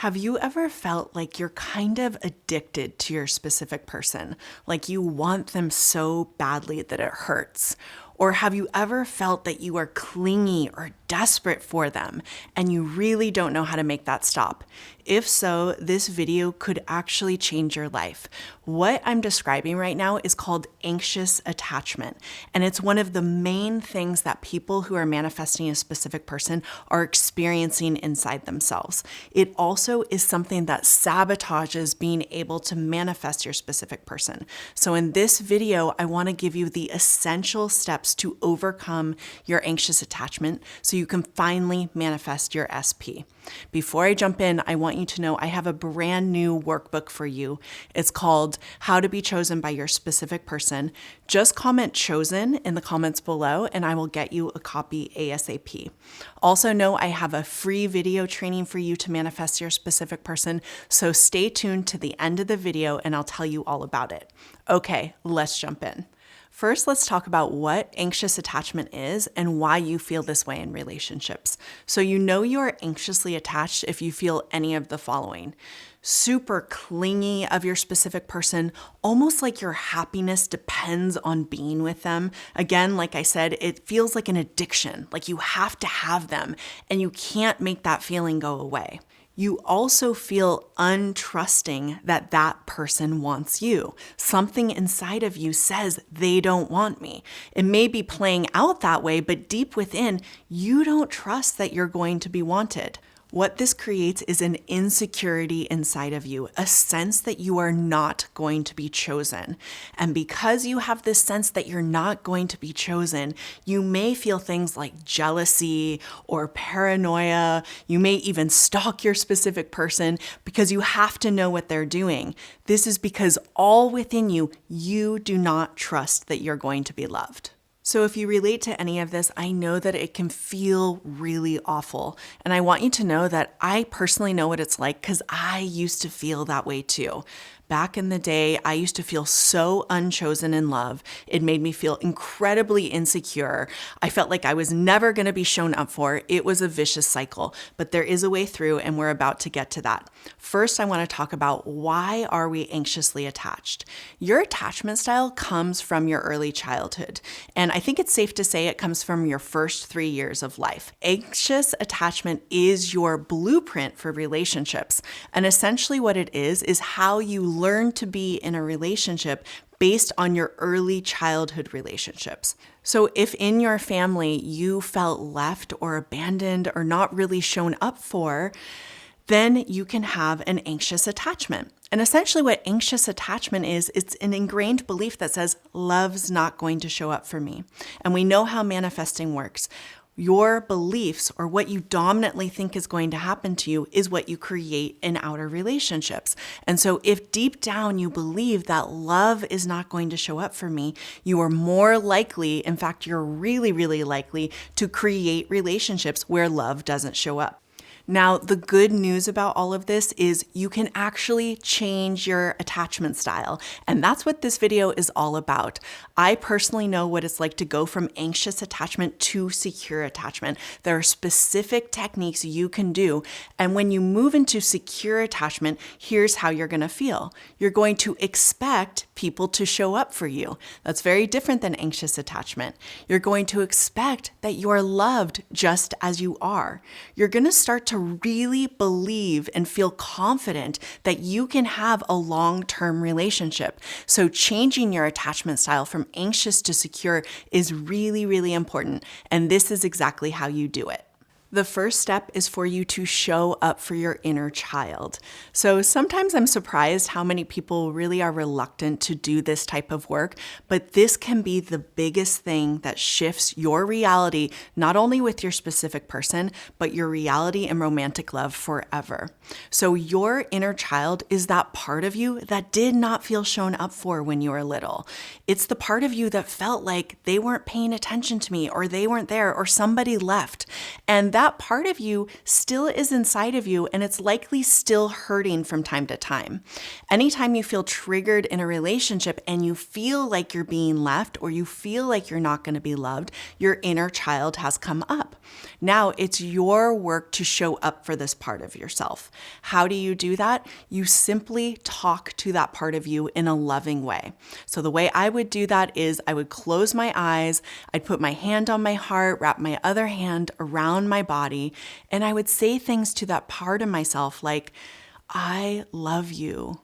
Have you ever felt like you're kind of addicted to your specific person? Like you want them so badly that it hurts? Or have you ever felt that you are clingy or desperate for them and you really don't know how to make that stop? If so, this video could actually change your life. What I'm describing right now is called anxious attachment, and it's one of the main things that people who are manifesting a specific person are experiencing inside themselves. It also is something that sabotages being able to manifest your specific person. So in this video, I want to give you the essential steps to overcome your anxious attachment so you can finally manifest your SP. Before I jump in, I want you to know I have a brand new workbook for you. It's called How to Be Chosen by Your Specific Person. Just comment chosen in the comments below and I will get you a copy ASAP. Also know I have a free video training for you to manifest your specific person, so stay tuned to the end of the video and I'll tell you all about it. Okay, let's jump in. First, let's talk about what anxious attachment is and why you feel this way in relationships. So you know you are anxiously attached if you feel any of the following. Super clingy of your specific person, almost like your happiness depends on being with them. Again, like I said, it feels like an addiction, like you have to have them and you can't make that feeling go away. You also feel untrusting that that person wants you. Something inside of you says they don't want me. It may be playing out that way, but deep within, you don't trust that you're going to be wanted. What this creates is an insecurity inside of you, a sense that you are not going to be chosen. And because you have this sense that you're not going to be chosen, you may feel things like jealousy or paranoia. You may even stalk your specific person because you have to know what they're doing. This is because all within you, you do not trust that you're going to be loved. So if you relate to any of this, I know that it can feel really awful. And I want you to know that I personally know what it's like because I used to feel that way too. Back in the day, I used to feel so unchosen in love. It made me feel incredibly insecure. I felt like I was never going to be shown up for. It was a vicious cycle, but there is a way through and we're about to get to that. First, I want to talk about why are we anxiously attached? Your attachment style comes from your early childhood, and I think it's safe to say it comes from your first 3 years of life. Anxious attachment is your blueprint for relationships, and essentially what it is how you learn to be in a relationship based on your early childhood relationships. So if in your family you felt left or abandoned or not really shown up for, then you can have an anxious attachment. And essentially what anxious attachment is, it's an ingrained belief that says, love's not going to show up for me. And we know how manifesting works. Your beliefs or what you dominantly think is going to happen to you is what you create in outer relationships. And so if deep down you believe that love is not going to show up for me, you are more likely, in fact, you're really, really likely to create relationships where love doesn't show up. Now, the good news about all of this is you can actually change your attachment style. And that's what this video is all about. I personally know what it's like to go from anxious attachment to secure attachment. There are specific techniques you can do. And when you move into secure attachment, here's how you're going to feel. You're going to expect people to show up for you. That's very different than anxious attachment. You're going to expect that you are loved just as you are. You're going to start to really believe and feel confident that you can have a long-term relationship. So changing your attachment style from anxious to secure is really, really important. And this is exactly how you do it. The first step is for you to show up for your inner child. So sometimes I'm surprised how many people really are reluctant to do this type of work, but this can be the biggest thing that shifts your reality, not only with your specific person, but your reality in romantic love forever. So your inner child is that part of you that did not feel shown up for when you were little. It's the part of you that felt like they weren't paying attention to me or they weren't there or somebody left. And that part of you still is inside of you, and it's likely still hurting from time to time. Anytime you feel triggered in a relationship and you feel like you're being left or you feel like you're not going to be loved, your inner child has come up. Now it's your work to show up for this part of yourself. How do you do that? You simply talk to that part of you in a loving way. So the way I would do that is I would close my eyes, I'd put my hand on my heart, wrap my other hand around my body, and I would say things to that part of myself like, I love you.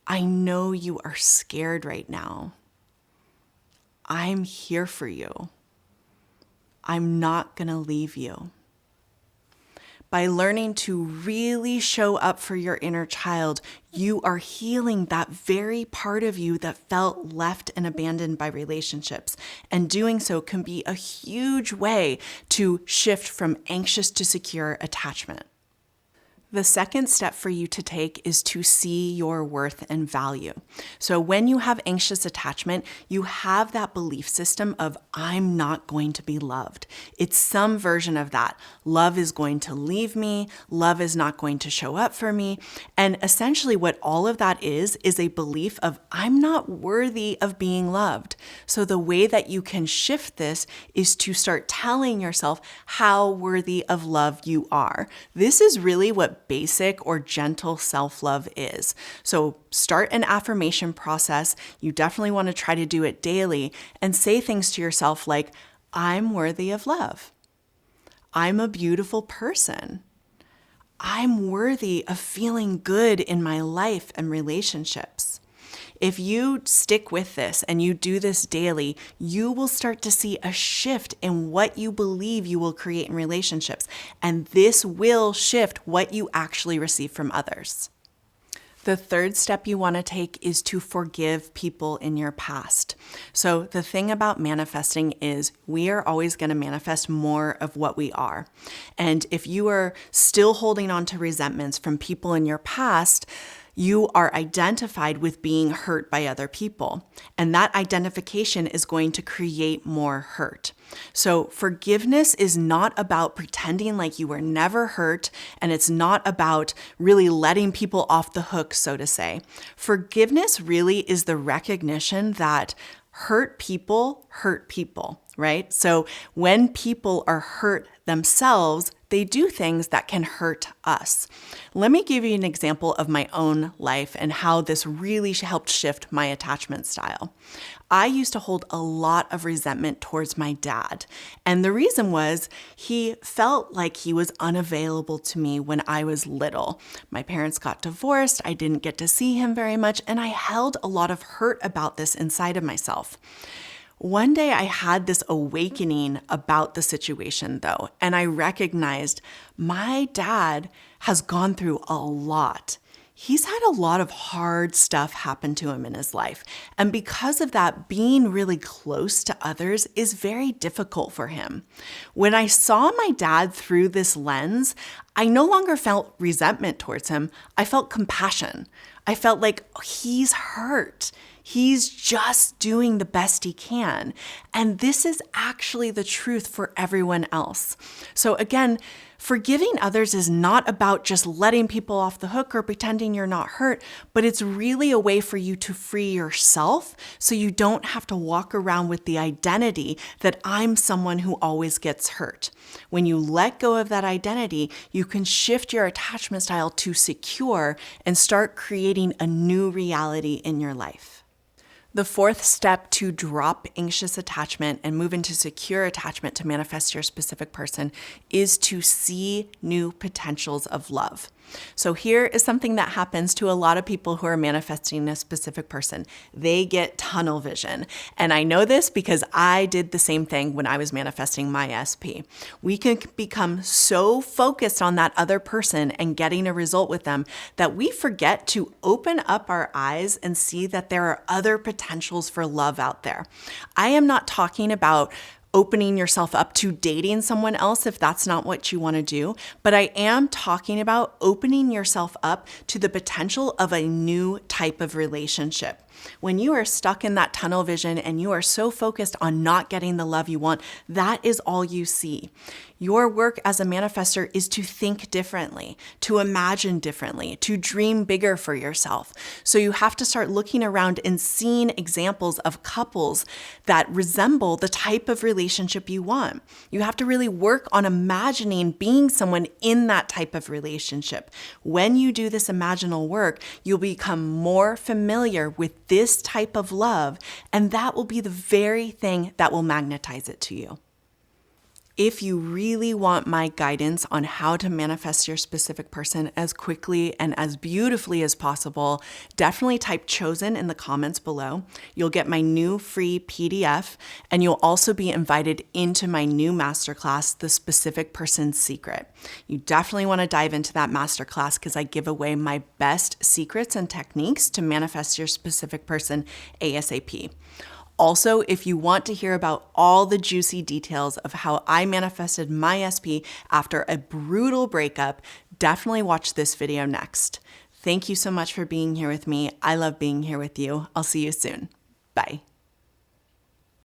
I know you are scared right now. I'm here for you. I'm not going to leave you. By learning to really show up for your inner child, you are healing that very part of you that felt left and abandoned by relationships. And doing so can be a huge way to shift from anxious to secure attachment. The second step for you to take is to see your worth and value. So when you have anxious attachment, you have that belief system of, I'm not going to be loved. It's some version of that. Love is going to leave me. Love is not going to show up for me. And essentially what all of that is a belief of, I'm not worthy of being loved. So the way that you can shift this is to start telling yourself how worthy of love you are. This is really what basic or gentle self-love is. So start an affirmation process. You definitely want to try to do it daily and say things to yourself like, I'm worthy of love. I'm a beautiful person. I'm worthy of feeling good in my life and relationships. If you stick with this and you do this daily, you will start to see a shift in what you believe you will create in relationships. And this will shift what you actually receive from others. The third step you want to take is to forgive people in your past. So the thing about manifesting is we are always going to manifest more of what we are. And if you are still holding on to resentments from people in your past, you are identified with being hurt by other people. And that identification is going to create more hurt. So forgiveness is not about pretending like you were never hurt, and it's not about really letting people off the hook, so to say. Forgiveness really is the recognition that hurt people, right? So when people are hurt themselves, they do things that can hurt us. Let me give you an example of my own life and how this really helped shift my attachment style. I used to hold a lot of resentment towards my dad. And the reason was he felt like he was unavailable to me when I was little. My parents got divorced. I didn't get to see him very much. And I held a lot of hurt about this inside of myself. One day I had this awakening about the situation though, and I recognized my dad has gone through a lot. He's had a lot of hard stuff happen to him in his life. And because of that, being really close to others is very difficult for him. When I saw my dad through this lens, I no longer felt resentment towards him. I felt compassion. I felt like he's hurt. He's just doing the best he can. And this is actually the truth for everyone else. So again, forgiving others is not about just letting people off the hook or pretending you're not hurt, but it's really a way for you to free yourself so you don't have to walk around with the identity that I'm someone who always gets hurt. When you let go of that identity, you can shift your attachment style to secure and start creating a new reality in your life. The fourth step to drop anxious attachment and move into secure attachment to manifest your specific person is to see new potentials of love. So here is something that happens to a lot of people who are manifesting a specific person. They get tunnel vision. And I know this because I did the same thing when I was manifesting my SP. We can become so focused on that other person and getting a result with them that we forget to open up our eyes and see that there are other potentials for love out there. I am not talking about opening yourself up to dating someone else if that's not what you want to do. But I am talking about opening yourself up to the potential of a new type of relationship. When you are stuck in that tunnel vision and you are so focused on not getting the love you want, that is all you see. Your work as a manifester is to think differently, to imagine differently, to dream bigger for yourself. So you have to start looking around and seeing examples of couples that resemble the type of relationship you want. You have to really work on imagining being someone in that type of relationship. When you do this imaginal work, you'll become more familiar with this type of love, and that will be the very thing that will magnetize it to you. If you really want my guidance on how to manifest your specific person as quickly and as beautifully as possible, definitely type chosen in the comments below. You'll get my new free PDF, and you'll also be invited into my new masterclass, The Specific Person's Secret. You definitely want to dive into that masterclass because I give away my best secrets and techniques to manifest your specific person ASAP. Also, if you want to hear about all the juicy details of how I manifested my SP after a brutal breakup, definitely watch this video next. Thank you so much for being here with me. I love being here with you. I'll see you soon. Bye.